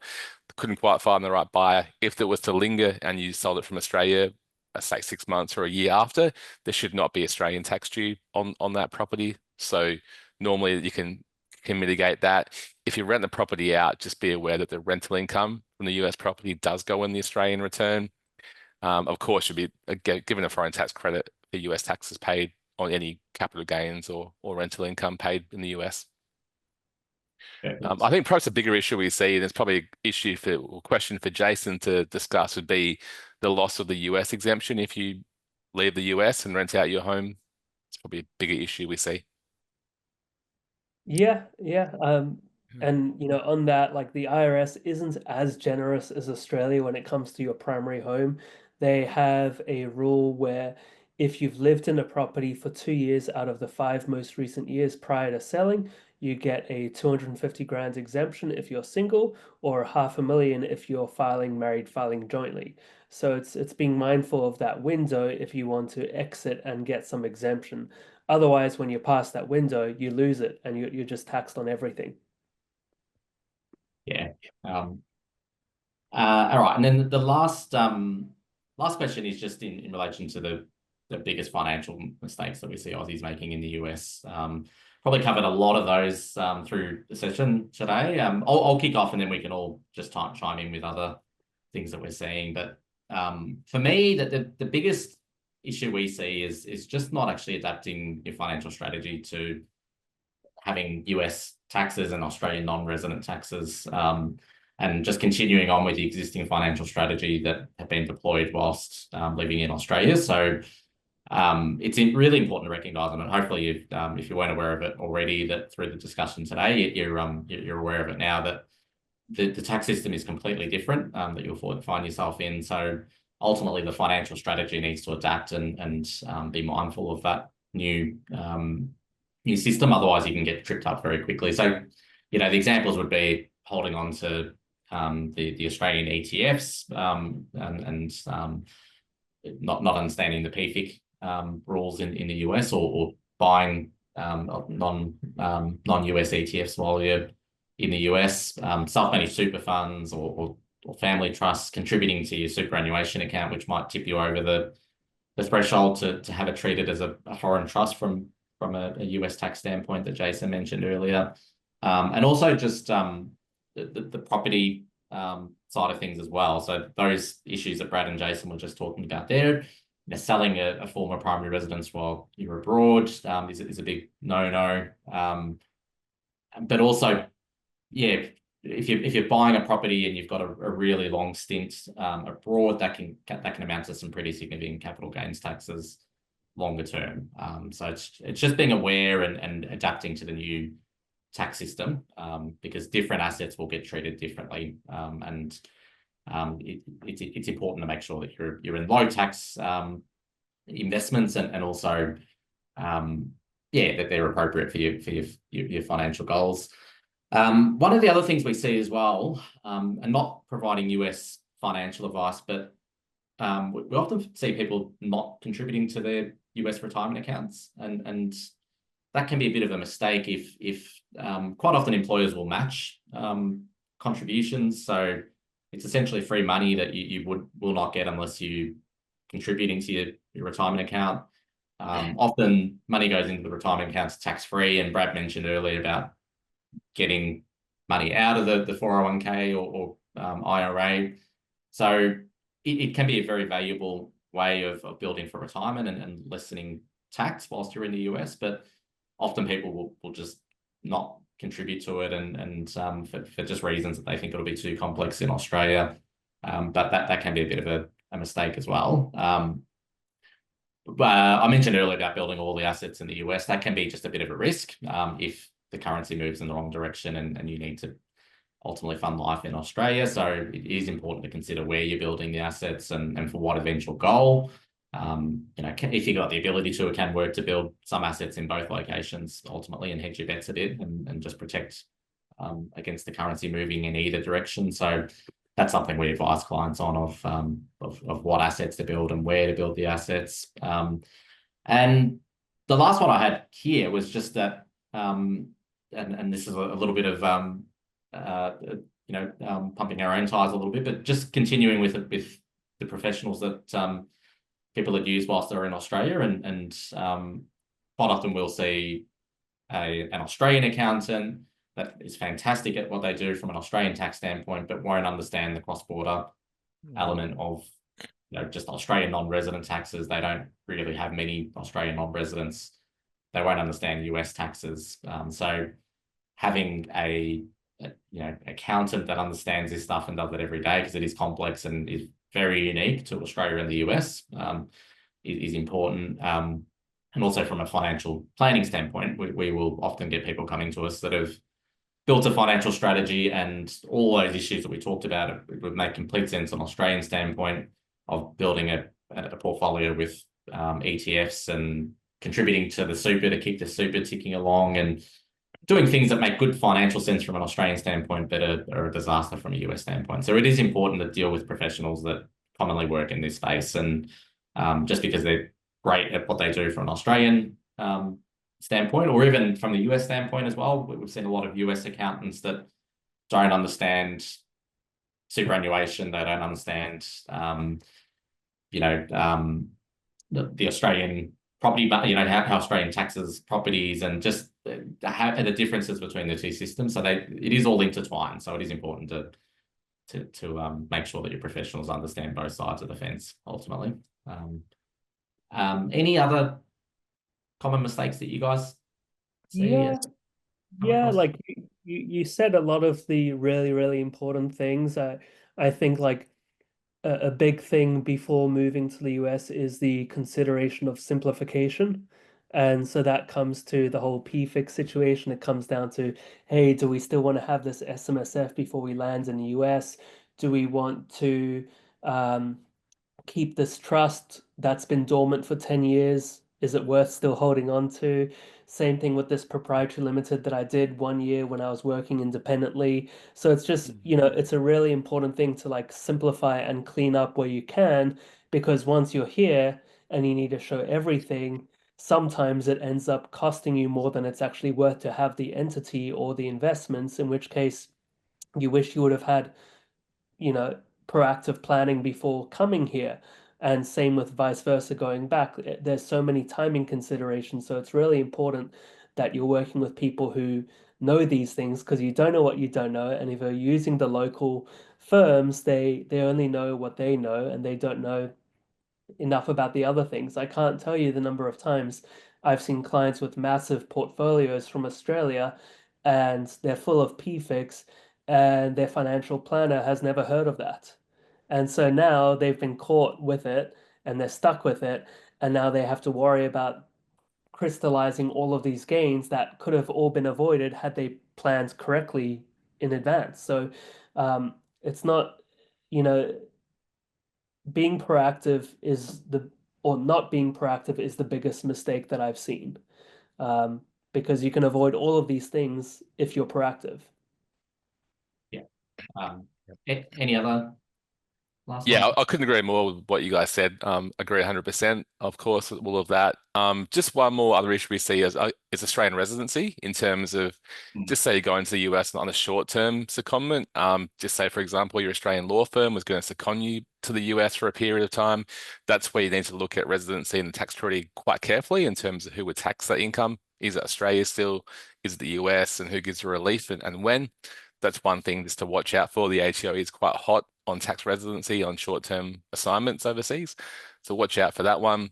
couldn't quite find the right buyer. If it was to linger and you sold it from Australia, say 6 months or a year after, there should not be Australian tax due on that property. So normally you can mitigate that. If you rent the property out, just be aware that the rental income from the US property does go in the Australian return. Of course, you'll be given a foreign tax credit for US taxes paid on any capital gains or rental income paid in the US. I think perhaps a bigger issue we see, and it's probably an issue or question for Jason to discuss, would be the loss of the US exemption if you leave the US and rent out your home. It's probably a bigger issue we see. Yeah. And on that, like the IRS isn't as generous as Australia when it comes to your primary home. They have a rule where if you've lived in a property for 2 years out of the 5 most recent years prior to selling, you get a 250 grand exemption if you're single, or 500,000 if you're filing jointly. So it's being mindful of that window if you want to exit and get some exemption. Otherwise, when you pass that window, you lose it and you're just taxed on everything. Yeah. All right. And then the last question is just in relation to the biggest financial mistakes that we see Aussies making in the US. Probably covered a lot of those through the session today. I'll kick off and then we can all just chime in with other things that we're seeing. But for me, the biggest issue we see is just not actually adapting your financial strategy to having US taxes and Australian non-resident taxes, and just continuing on with the existing financial strategy that have been deployed whilst living in Australia. So it's really important to recognise, and hopefully if you weren't aware of it already, that through the discussion today, you're aware of it now, that the tax system is completely different that you'll find yourself in. So ultimately, the financial strategy needs to adapt and be mindful of that new system. Otherwise, you can get tripped up very quickly. So, the examples would be holding on to the Australian ETFs and not understanding the PFIC rules in the US, or buying non-US ETFs while you're in the US, self-managed super funds or family trusts contributing to your superannuation account, which might tip you over the threshold to have it treated as a foreign trust from a US tax standpoint that Jason mentioned earlier. And also just the property side of things as well. So those issues that Brad and Jason were just talking about there, selling a former primary residence while you're abroad is a big no-no. But also, yeah, if you're buying a property and you've got a really long stint abroad, that can amount to some pretty significant capital gains taxes longer term. So it's just being aware and adapting to the new tax system, because different assets will get treated differently, and it's important to make sure that you're in low tax investments and also that they're appropriate for your financial goals. One of the other things we see as well, and not providing US financial advice, but we often see people not contributing to their US retirement accounts, and that can be a bit of a mistake if quite often employers will match contributions. So it's essentially free money that you will not get unless you contribute into your retirement account. Often money goes into the retirement accounts tax-free, and Brad mentioned earlier about getting money out of the 401k or IRA. So it can be a very valuable way of building for retirement and lessening tax whilst you're in the US, but often people will just not contribute to it and for just reasons that they think it'll be too complex in Australia. But that can be a bit of a mistake as well. But I mentioned earlier about building all the assets in the US. That can be just a bit of a risk if the currency moves in the wrong direction and you need to ultimately fund life in Australia. So it is important to consider where you're building the assets and for what eventual goal. If you've got the ability to, it can work to build some assets in both locations ultimately and hedge your bets a bit and just protect against the currency moving in either direction. So that's something we advise clients on of what assets to build and where to build the assets. And the last one I had here was just that, and this is a little bit of pumping our own tires a little bit, but just continuing with the professionals that people that use whilst they're in Australia, and quite often we'll see an Australian accountant that is fantastic at what they do from an Australian tax standpoint, but won't understand the cross-border element of just Australian non-resident taxes. They don't really have many Australian non-residents. They won't understand US taxes. So having a accountant that understands this stuff and does it every day, because it is complex and is very unique to Australia and the US, is important. And also from a financial planning standpoint, we will often get people coming to us that have built a financial strategy, and all those issues that we talked about, it would make complete sense on an Australian standpoint of building a portfolio with ETFs and contributing to the super to keep the super ticking along and doing things that make good financial sense from an Australian standpoint, but are a disaster from a US standpoint. So it is important to deal with professionals that commonly work in this space. And just because they're great at what they do from an Australian standpoint, or even from the US standpoint as well, we've seen a lot of US accountants that don't understand superannuation. They don't understand, the Australian property, but how Australian taxes properties and just the differences between the two systems. So it is all intertwined. So it is important to make sure that your professionals understand both sides of the fence ultimately. Any other common mistakes that you guys see? Yeah, like you said a lot of the really, really important things. I think like a big thing before moving to the US is the consideration of simplification. And so that comes to the whole PFIX situation. It comes down to, hey, do we still want to have this SMSF before we land in the US? Do we want to keep this trust that's been dormant for 10 years? Is it worth still holding on to? Same thing with this proprietary limited that I did 1 year when I was working independently. So it's just, it's a really important thing to like simplify and clean up where you can, because once you're here and you need to show everything, sometimes it ends up costing you more than it's actually worth to have the entity or the investments, in which case you wish you would have had, proactive planning before coming here. And same with vice versa going back. There's so many timing considerations. So it's really important that you're working with people who know these things, because you don't know what you don't know. And if you're using the local firms, they only know what they know and they don't know enough about the other things. I can't tell you the number of times I've seen clients with massive portfolios from Australia and they're full of PFIX and their financial planner has never heard of that. And so now they've been caught with it and they're stuck with it. And now they have to worry about crystallizing all of these gains that could have all been avoided had they planned correctly in advance. So it's not, you know, being proactive is or not being proactive is the biggest mistake that I've seen. Because you can avoid all of these things if you're proactive. Yeah. Any other last Yeah, one? I couldn't agree more with what you guys said. Agree 100%, of course, with all of that. Just one more other issue we see is Australian residency in terms of Mm. just say you're going to the US on a short-term secondment. Just say, for example, your Australian law firm was going to second you to the US for a period of time. That's where you need to look at residency and the tax treaty quite carefully in terms of who would tax that income. Is it Australia still? Is it the US? And who gives the relief and when? That's one thing just to watch out for. The ATO is quite hot on tax residency on short-term assignments overseas. So watch out for that one.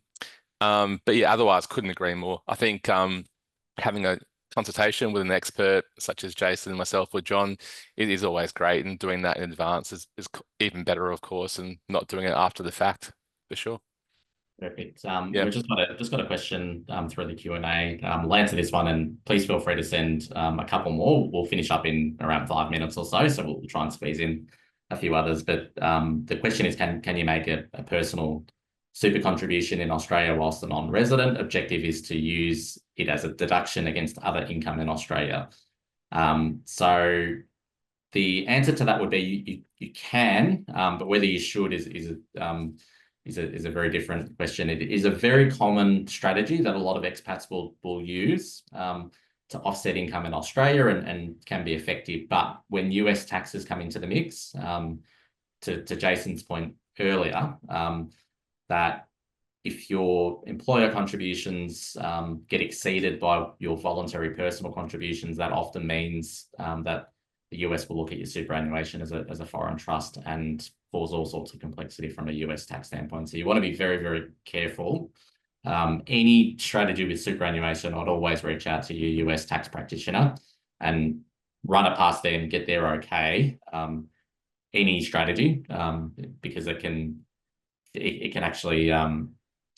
But yeah, otherwise couldn't agree more. I think having a consultation with an expert such as Jason, myself, or John, it is always great. And doing that in advance is even better, of course, and not doing it after the fact, for sure. Perfect. Yeah. We've just got a question through the Q&A. We'll answer this one, and please feel free to send a couple more. We'll finish up in around 5 minutes or so, so we'll try and squeeze in a few others. But the question is, can you make a personal super contribution in Australia whilst a non-resident? Objective is to use it as a deduction against other income in Australia. So the answer to that would be you can, but whether you should is a very different question. It is a very common strategy that a lot of expats will use to offset income in Australia and can be effective. But when US taxes come into the mix, to Jason's point earlier, that if your employer contributions get exceeded by your voluntary personal contributions, that often means that the US will look at your superannuation as a foreign trust and cause all sorts of complexity from a US tax standpoint. So you want to be very, very careful. Any strategy with superannuation, I'd always reach out to your US tax practitioner and run it past them, get their okay. Any strategy, because it can actually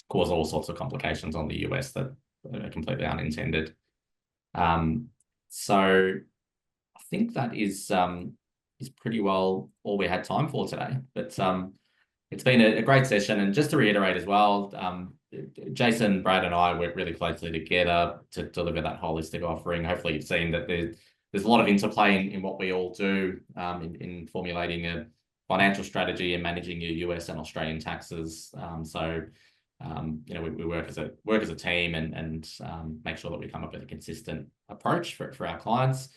cause all sorts of complications on the US that are completely unintended. So I think that is pretty well all we had time for today. But it's been a great session. And just to reiterate as well, Jason, Brad, and I work really closely together to deliver that holistic offering. Hopefully, you've seen that there's a lot of interplay in what we all do in formulating a financial strategy and managing your US and Australian taxes. We work as a team and make sure that we come up with a consistent approach for our clients.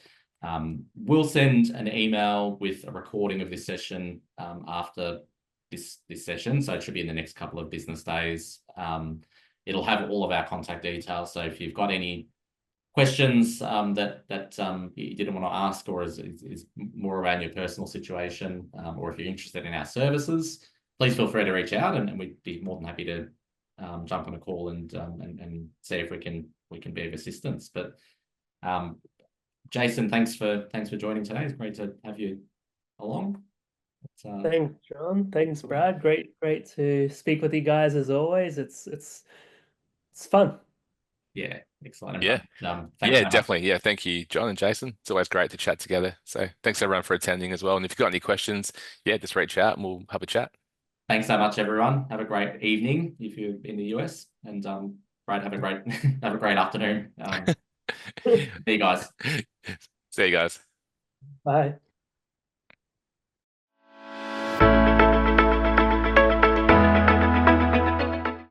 We'll send an email with a recording of this session after this session, so it should be in the next couple of business days. It'll have all of our contact details, so if you've got any questions that you didn't want to ask, or is more around your personal situation, or if you're interested in our services, please feel free to reach out, and we'd be more than happy to jump on a call and see if we can be of assistance. But Jason, thanks for joining today. It's great to have you along. Thanks, John. Thanks, Brad. Great to speak with you guys as always. It's fun. Yeah, excellent. Yeah. Thanks so much. Definitely. Yeah, thank you, John and Jason. It's always great to chat together. So thanks everyone for attending as well. And if you've got any questions, just reach out and we'll have a chat. Thanks so much, everyone. Have a great evening if you're in the US, and Brad, have a great afternoon. See you guys. See you guys. Bye.